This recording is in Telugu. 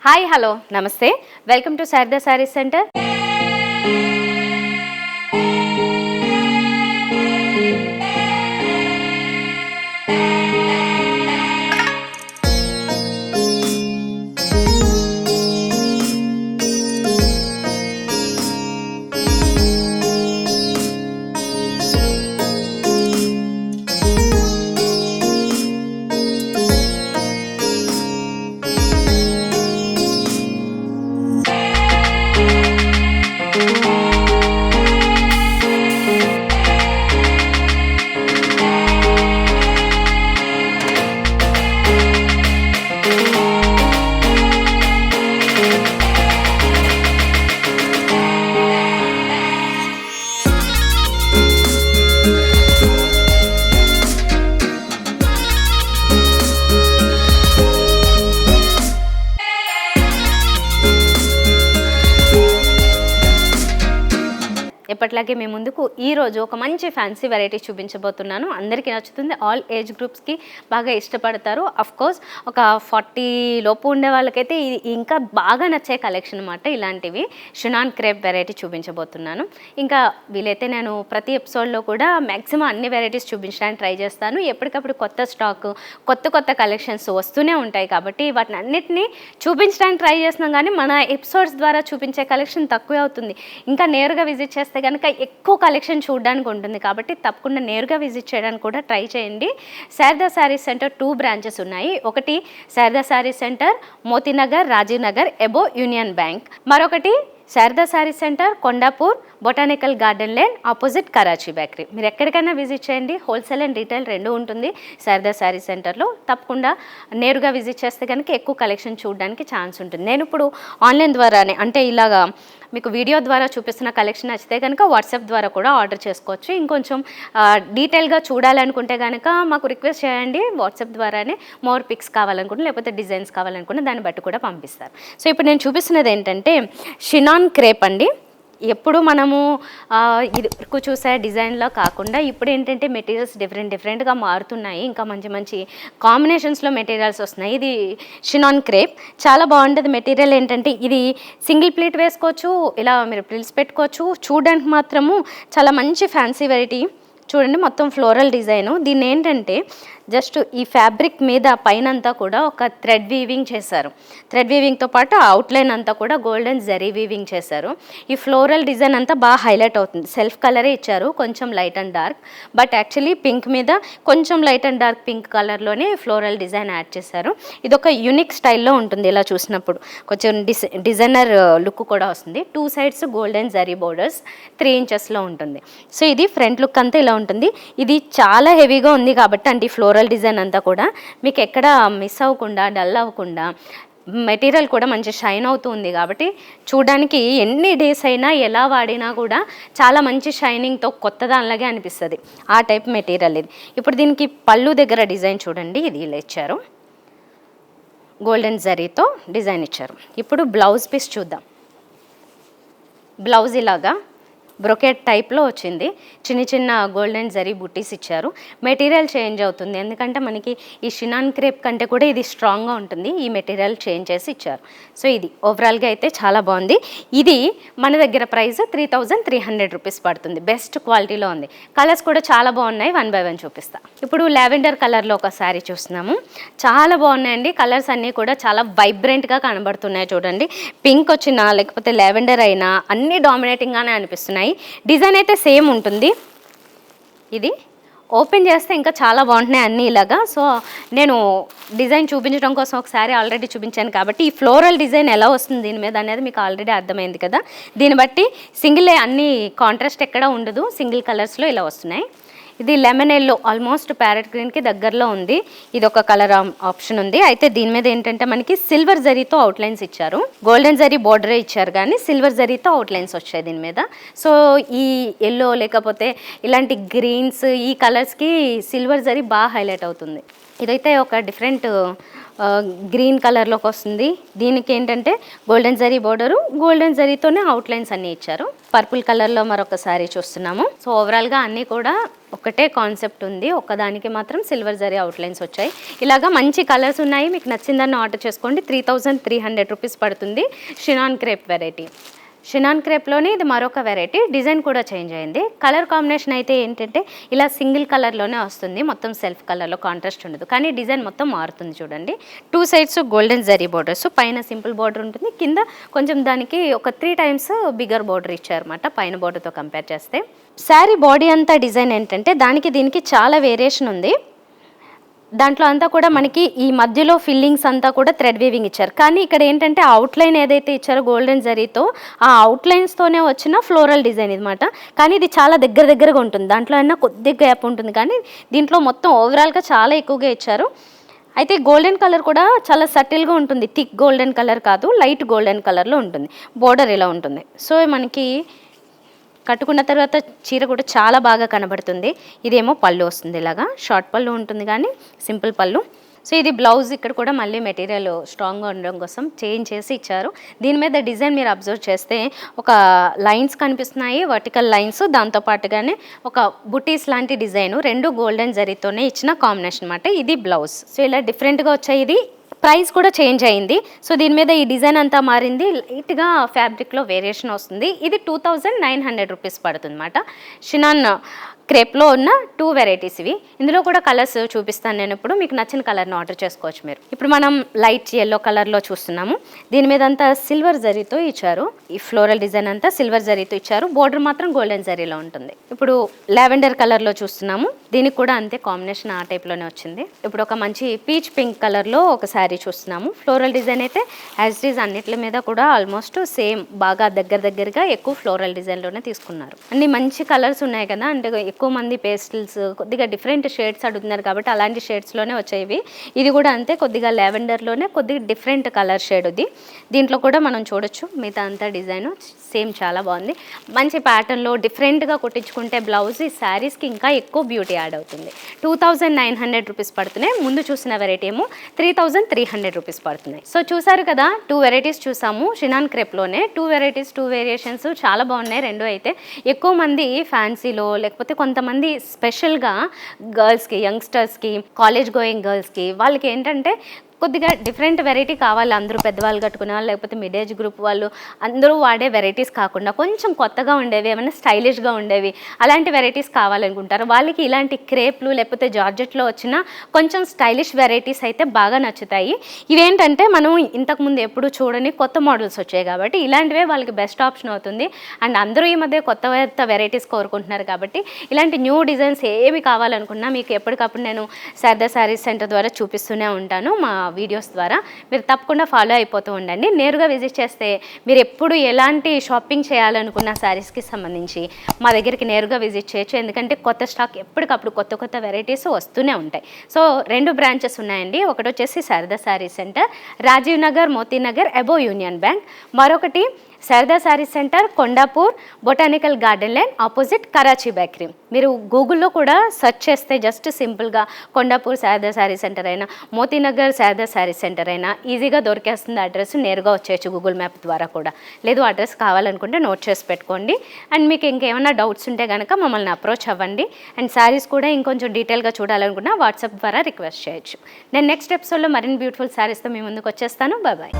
హాయ్ హలో నమస్తే welcome to Sharada sarees centre. ఎప్పట్లాగే మేము ముందుకు ఈరోజు ఒక మంచి ఫ్యాన్సీ వెరైటీ చూపించబోతున్నాను. అందరికీ నచ్చుతుంది, ఆల్ ఏజ్ గ్రూప్స్కి బాగా ఇష్టపడతారు. కోర్స్ ఒక 40 లోపు ఉండే వాళ్ళకైతే ఇది ఇంకా బాగా నచ్చే కలెక్షన్ అన్నమాట. ఇలాంటివి షినాన్ క్రేప్ వెరైటీ చూపించబోతున్నాను. ఇంకా వీలైతే నేను ప్రతి ఎపిసోడ్లో కూడా మ్యాక్సిమం అన్ని వెరైటీస్ చూపించడానికి ట్రై చేస్తాను. ఎప్పటికప్పుడు కొత్త స్టాక్, కొత్త కలెక్షన్స్ వస్తూనే ఉంటాయి కాబట్టి వాటిని అన్నిటినీ చూపించడానికి ట్రై చేస్తున్నాం. కానీ మన ఎపిసోడ్స్ ద్వారా చూపించే కలెక్షన్ తక్కువే అవుతుంది. ఇంకా నేరుగా విజిట్ చేస్తే కనుక ఎక్కువ కలెక్షన్ చూడడానికి ఉంటుంది కాబట్టి తప్పకుండా నేరుగా విజిట్ చేయడానికి కూడా ట్రై చేయండి. శారదా శారీస్ సెంటర్ 2 బ్రాంచెస్ ఉన్నాయి. ఒకటి Sharada sarees centre Motinagar, Rajiv Nagar above Union Bank. మరొకటి Sharada sarees centre Kondapur, botanical garden lane opposite Karachi Bakery. మీరు ఎక్కడికైనా విజిట్ చేయండి. హోల్సేల్ అండ్ రీటైల్ 2 ఉంటుంది శారదా శారీస్ సెంటర్లో. తప్పకుండా నేరుగా విజిట్ చేస్తే కనుక ఎక్కువ కలెక్షన్ చూడడానికి ఛాన్స్ ఉంటుంది. నేను ఇప్పుడు ఆన్లైన్ ద్వారానే, అంటే ఇలాగా మీకు వీడియో ద్వారా చూపిస్తున్న కలెక్షన్ నచ్చితే కనుక వాట్సాప్ ద్వారా కూడా ఆర్డర్ చేసుకోవచ్చు. ఇంకొంచెం డీటెయిల్గా చూడాలనుకుంటే కనుక మాకు రిక్వెస్ట్ చేయండి. వాట్సాప్ ద్వారానే మోర్ పిక్స్ కావాలనుకుంటే, లేకపోతే డిజైన్స్ కావాలనుకుంటే దాన్ని బట్టి కూడా పంపిస్తారు. సో ఇప్పుడు నేను చూపిస్తున్నది ఏంటంటే షినాన్ క్రేప్ అండి. ఎప్పుడు మనము ఇది చూసే డిజైన్లో కాకుండా ఇప్పుడు ఏంటంటే మెటీరియల్స్ డిఫరెంట్గా మారుతున్నాయి. ఇంకా మంచి కాంబినేషన్స్లో మెటీరియల్స్ వస్తున్నాయి. ఇది షినాన్ క్రేప్ చాలా బాగుంటుంది. మెటీరియల్ ఏంటంటే ఇది సింగిల్ ప్లీట్ వేసుకోవచ్చు, ఇలా మీరు ప్రిల్స్ పెట్టుకోవచ్చు. చూడడానికి మాత్రము చాలా మంచి ఫ్యాన్సీ వెరైటీ. చూడండి, మొత్తం ఫ్లోరల్ డిజైను. దీన్ని ఏంటంటే జస్ట్ ఈ ఫ్యాబ్రిక్ మీద పైన అంతా కూడా ఒక థ్రెడ్ వీవింగ్ చేశారు. థ్రెడ్ వీవింగ్తో పాటు అవుట్లైన్ అంతా కూడా గోల్డెన్ జరీ వీవింగ్ చేశారు. ఈ ఫ్లోరల్ డిజైన్ అంతా బాగా హైలైట్ అవుతుంది. సెల్ఫ్ కలరే ఇచ్చారు, కొంచెం light and dark. But actually pink మీద కొంచెం లైట్ అండ్ డార్క్ పింక్ కలర్లోనే ఫ్లోరల్ డిజైన్ యాడ్ చేశారు. ఇది ఒక యూనిక్ స్టైల్లో ఉంటుంది. ఇలా చూసినప్పుడు కొంచెం డిజైనర్ లుక్ కూడా వస్తుంది. 2 సైడ్స్ గోల్డెన్ జరీ బోర్డర్స్ 3 ఇంచెస్లో ఉంటుంది. సో ఇది ఫ్రంట్ లుక్ అంతా ఇలా ఉంటుంది. ఇది చాలా హెవీగా ఉంది కాబట్టి అంటే ఈ ఫ్లోరల్ డిజైన్ అంతా కూడా మీకు ఎక్కడ మిస్ అవ్వకుండా, డల్ అవ్వకుండా, మెటీరియల్ కూడా మంచి షైన్ అవుతుంది కాబట్టి చూడడానికి ఎన్ని డేస్ అయినా ఎలా వాడినా కూడా చాలా మంచి షైనింగ్తో కొత్త దానిలాగే అనిపిస్తుంది. ఆ టైప్ మెటీరియల్ ఇది. ఇప్పుడు దీనికి పళ్ళు దగ్గర డిజైన్ చూడండి, ఇది ఇలా ఇచ్చారు, గోల్డెన్ జరీతో డిజైన్ ఇచ్చారు. ఇప్పుడు బ్లౌజ్ పీస్ చూద్దాం. బ్లౌజ్ ఇలాగా బ్రొకెట్ టైప్లో వచ్చింది. చిన్న గోల్డెన్ జరీ బుట్టీస్ ఇచ్చారు. మెటీరియల్ చేంజ్ అవుతుంది ఎందుకంటే మనకి ఈ షినాన్ క్రేప్ కంటే కూడా ఇది స్ట్రాంగ్గా ఉంటుంది. ఈ మెటీరియల్ చేంజ్ చేసి ఇచ్చారు. సో ఇది ఓవరాల్గా అయితే చాలా బాగుంది. ఇది మన దగ్గర ప్రైస్ 3300 రూపీస్ పడుతుంది. బెస్ట్ క్వాలిటీలో ఉంది. కలర్స్ కూడా చాలా బాగున్నాయి. 1 బై 1 చూపిస్తా. ఇప్పుడు లావెండర్ కలర్లో ఒక శారీ చూస్తున్నాము. చాలా బాగున్నాయండి. కలర్స్ అన్నీ కూడా చాలా వైబ్రెంట్గా కనబడుతున్నాయి. చూడండి, పింక్ వచ్చినా లేకపోతే లావెండర్ అయినా అన్నీ డామినేటింగ్గానే అనిపిస్తున్నాయి. డిజైన్ అయితే సేమ్ ఉంటుంది. ఇది ఓపెన్ చేస్తే ఇంకా చాలా బాగుంటున్నాయి అన్నీ ఇలాగా. సో నేను డిజైన్ చూపించడం కోసం ఒకసారి ఆల్రెడీ చూపించాను కాబట్టి ఈ ఫ్లోరల్ డిజైన్ ఎలా వస్తుంది దీని మీద అనేది మీకు ఆల్రెడీ అర్థమైంది కదా. దీన్ని బట్టి సింగిల్ అన్ని కాంట్రాస్ట్ ఎక్కడ ఉండదు, సింగిల్ కలర్స్లో ఇలా వస్తున్నాయి. ఇది లెమన్ ఎల్లో, ఆల్మోస్ట్ ప్యారెట్ గ్రీన్కి దగ్గరలో ఉంది. ఇది ఒక కలర్ ఆప్షన్ ఉంది. అయితే దీని మీద ఏంటంటే మనకి సిల్వర్ జరీతో అవుట్లైన్స్ ఇచ్చారు. గోల్డెన్ జరీ బోర్డరే ఇచ్చారు కానీ సిల్వర్ జరీతో అవుట్లైన్స్ వచ్చాయి దీని మీద. సో ఈ ఎల్లో లేకపోతే ఇలాంటి గ్రీన్స్, ఈ కలర్స్కి సిల్వర్ జరీ బాగా హైలైట్ అవుతుంది. ఇదైతే ఒక డిఫరెంట్ గ్రీన్ కలర్లోకి వస్తుంది. దీనికి ఏంటంటే గోల్డెన్ జరీ బోర్డరు, గోల్డెన్ జరీతోనే అవుట్లైన్స్ అన్నీ ఇచ్చారు. పర్పుల్ కలర్లో మరొక శారీ చూస్తున్నాము. సో ఓవరాల్గా అన్నీ కూడా ఒకటే కాన్సెప్ట్ ఉంది, ఒక్కదానికి మాత్రం సిల్వర్ జరీ అవుట్లైన్స్ వచ్చాయి. ఇలాగా మంచి కలర్స్ ఉన్నాయి, మీకు నచ్చిందని ఆర్డర్ చేసుకోండి. 3300 రూపీస్ పడుతుంది. షినాన్ క్రేప్ వెరైటీ. షినాన్ క్రేప్లోనే ఇది మరొక వెరైటీ, డిజైన్ కూడా చేంజ్ అయింది. కలర్ కాంబినేషన్ అయితే ఏంటంటే ఇలా సింగిల్ కలర్లోనే వస్తుంది, మొత్తం సెల్ఫ్ కలర్లో కాంట్రాస్ట్ ఉండదు, కానీ డిజైన్ మొత్తం మారుతుంది చూడండి. 2 సైడ్స్ గోల్డెన్ జరీ బోర్డర్స్, పైన సింపుల్ బోర్డర్ ఉంటుంది, కింద కొంచెం దానికి ఒక 3 టైమ్స్ బిగ్గర్ బోర్డర్ ఇచ్చారన్నమాట పైన బోర్డర్తో కంపేర్ చేస్తే. శారీ బాడీ అంతా డిజైన్ ఏంటంటే దానికి దీనికి చాలా వేరియేషన్ ఉంది. దాంట్లో అంతా కూడా మనకి ఈ మధ్యలో ఫిల్లింగ్స్ అంతా కూడా థ్రెడ్ వీవింగ్ ఇచ్చారు, కానీ ఇక్కడ ఏంటంటే అవుట్లైన్ ఏదైతే ఇచ్చారో గోల్డెన్ జరీతో ఆ అవుట్లైన్స్తోనే వచ్చిన ఫ్లోరల్ డిజైన్ అనమాట. కానీ ఇది చాలా దగ్గరగా ఉంటుంది, దాంట్లో అయినా కొద్దిగా గ్యాప్ ఉంటుంది, కానీ దీంట్లో మొత్తం ఓవరాల్గా చాలా ఎక్కువగా ఇచ్చారు. అయితే గోల్డెన్ కలర్ కూడా చాలా సటిల్గా ఉంటుంది, థిక్ గోల్డెన్ కలర్ కాదు, లైట్ గోల్డెన్ కలర్లో ఉంటుంది. బోర్డర్ ఇలా ఉంటుంది. సో మనకి కట్టుకున్న తర్వాత చీర కూడా చాలా బాగా కనబడుతుంది. ఇదేమో పళ్ళు వస్తుంది, ఇలాగా షార్ట్ పళ్ళు ఉంటుంది కానీ సింపుల్ పళ్ళు. సో ఇది బ్లౌజ్, ఇక్కడ కూడా మళ్ళీ మెటీరియల్ స్ట్రాంగ్గా ఉండడం కోసం చేంజ్ చేసి ఇచ్చారు. దీని మీద డిజైన్ మీరు అబ్జర్వ్ చేస్తే ఒక లైన్స్ కనిపిస్తున్నాయి, వర్టికల్ లైన్స్, దాంతోపాటుగానే ఒక బుటీస్ లాంటి డిజైన్, రెండు గోల్డెన్ జరీతోనే ఇచ్చిన కాంబినేషన్ అనమాట. ఇది బ్లౌజ్. సో ఇలా డిఫరెంట్గా వచ్చాయి. ఇది ప్రైస్ కూడా చేంజ్ అయింది. సో దీని మీద ఈ డిజైన్ అంతా మారింది, లైట్గా ఫ్యాబ్రిక్లో వేరియేషన్ వస్తుంది. ఇది 2900 రూపీస్ పడుతుంది అన్నమాట. షినాన్ క్రేప్లో ఉన్న 2 వెరైటీస్ ఇవి. ఇందులో కూడా కలర్స్ చూపిస్తాను నేను ఇప్పుడు, మీకు నచ్చిన కలర్ని ఆర్డర్ చేసుకోవచ్చు మీరు. ఇప్పుడు మనం లైట్ ఎల్లో కలర్లో చూస్తున్నాము. దీని మీద అంతా సిల్వర్ జరీతో ఇచ్చారు, ఈ ఫ్లోరల్ డిజైన్ అంతా సిల్వర్ జరీతో ఇచ్చారు, బోర్డర్ మాత్రం గోల్డెన్ జరీలో ఉంటుంది. ఇప్పుడు లావెండర్ కలర్లో చూస్తున్నాము, దీనికి కూడా అంతే కాంబినేషన్ ఆ టైప్లోనే వచ్చింది. ఇప్పుడు ఒక మంచి పీచ్ పింక్ కలర్లో ఒక శారీ చూస్తున్నాము. ఫ్లోరల్ డిజైన్ అయితే యాజ్ ఇట్ ఈజ్ అన్నిటి మీద కూడా ఆల్మోస్ట్ సేమ్, బాగా దగ్గరగా ఎక్కువ ఫ్లోరల్ డిజైన్లోనే తీసుకున్నారు. అన్ని మంచి కలర్స్ ఉన్నాయి కదా, అంటే ఎక్కువ మంది పేస్టల్స్ కొద్దిగా డిఫరెంట్ షేడ్స్ అడుగుతున్నారు కాబట్టి అలాంటి షేడ్స్లోనే వచ్చేవి. ఇది కూడా అంతే, కొద్దిగా లావెండర్లోనే కొద్దిగా డిఫరెంట్ కలర్ షేడ్ ఇది. దీంట్లో కూడా మనం చూడొచ్చు మిగతా అంతా డిజైన్ సేమ్, చాలా బాగుంది. మంచి ప్యాటర్న్లో డిఫరెంట్గా కుట్టించుకుంటే బ్లౌజ్ ఈ శారీస్కి ఇంకా ఎక్కువ బ్యూటీ యాడ్ అవుతుంది. 2900 రూపీస్ పడుతున్నాయి. ముందు చూసిన వెరైటీ ఏమో 3300 రూపీస్ పడుతున్నాయి. సో చూసారు కదా, 2 వెరైటీస్ చూసాము షినాన్ క్రేప్లోనే. 2 వెరైటీస్ 2 వేరియేషన్స్ చాలా బాగున్నాయి రెండు. అయితే ఎక్కువ మంది ఫ్యాన్సీలో, లేకపోతే కొంతమంది స్పెషల్గా గర్ల్స్కి, యంగ్స్టర్స్కి, కాలేజ్ గోయింగ్ గర్ల్స్కి, వాళ్ళకి ఏంటంటే కొద్దిగా డిఫరెంట్ వెరైటీ కావాలి. అందరూ పెద్దవాళ్ళు కట్టుకునే వాళ్ళు, లేకపోతే మిడ్ ఏజ్ గ్రూప్ వాళ్ళు, అందరూ వాడే వెరైటీస్ కాకుండా కొంచెం కొత్తగా ఉండేవి, ఏమైనా స్టైలిష్గా ఉండేవి, అలాంటి వెరైటీస్ కావాలనుకుంటారు. వాళ్ళకి ఇలాంటి క్రేప్లు లేకపోతే జార్జెట్లో వచ్చిన కొంచెం స్టైలిష్ వెరైటీస్ అయితే బాగా నచ్చుతాయి. ఇవేంటంటే మనం ఇంతకుముందు ఎప్పుడు చూడని కొత్త మోడల్స్ వచ్చాయి కాబట్టి ఇలాంటివే వాళ్ళకి బెస్ట్ ఆప్షన్ అవుతుంది. అండ్ అందరూ ఈ మధ్య కొత్త వెరైటీస్ కోరుకుంటున్నారు కాబట్టి ఇలాంటి న్యూ డిజైన్స్ ఏమి కావాలనుకున్నా మీకు ఎప్పటికప్పుడు నేను శారదా శారీస్ సెంటర్ ద్వారా చూపిస్తూనే ఉంటాను మా వీడియోస్ ద్వారా. మీరు తప్పకుండా ఫాలో అయిపోతూ ఉండండి. నేరుగా విజిట్ చేస్తే మీరు ఎప్పుడు ఎలాంటి షాపింగ్ చేయాలనుకున్న శారీస్కి సంబంధించి మా దగ్గరికి నేరుగా విజిట్ చేయొచ్చు. ఎందుకంటే కొత్త స్టాక్ ఎప్పటికప్పుడు కొత్త వెరైటీస్ వస్తూనే ఉంటాయి. సో 2 బ్రాంచెస్ ఉన్నాయండి. ఒకటి వచ్చేసి Sharada saree centre, Rajiv Nagar, Motinagar above Union Bank. మరొకటి Sharada saree centre, Kondapur, botanical garden line opposite Karachi Bakery. మీరు గూగుల్లో కూడా సెర్చ్ చేస్తే జస్ట్ సింపుల్గా కొండాపూర్ శారదా శారీ సెంటర్ అయినా, మోతీనగర్ శారదా శారీ సెంటర్ అయినా ఈజీగా దొరికేస్తుంది అడ్రస్. నేరుగా వచ్చేయచ్చు గూగుల్ మ్యాప్ ద్వారా కూడా. లేదు అడ్రస్ కావాలనుకుంటే నోట్ చేసి పెట్టుకోండి. అండ్ మీకు ఇంకేమైనా డౌట్స్ ఉంటే కనుక మమ్మల్ని అప్రోచ్ అవ్వండి. అండ్ శారీస్ కూడా ఇంకొంచెం డీటెయిల్గా చూడాలనుకున్నా వాట్సాప్ ద్వారా రిక్వెస్ట్ చేయొచ్చు. నేను నెక్స్ట్ ఎపిసోడ్లో మరిన్ని బ్యూటిఫుల్ శారీస్తో మీ ముందుకు వచ్చేస్తాను. బాయ్.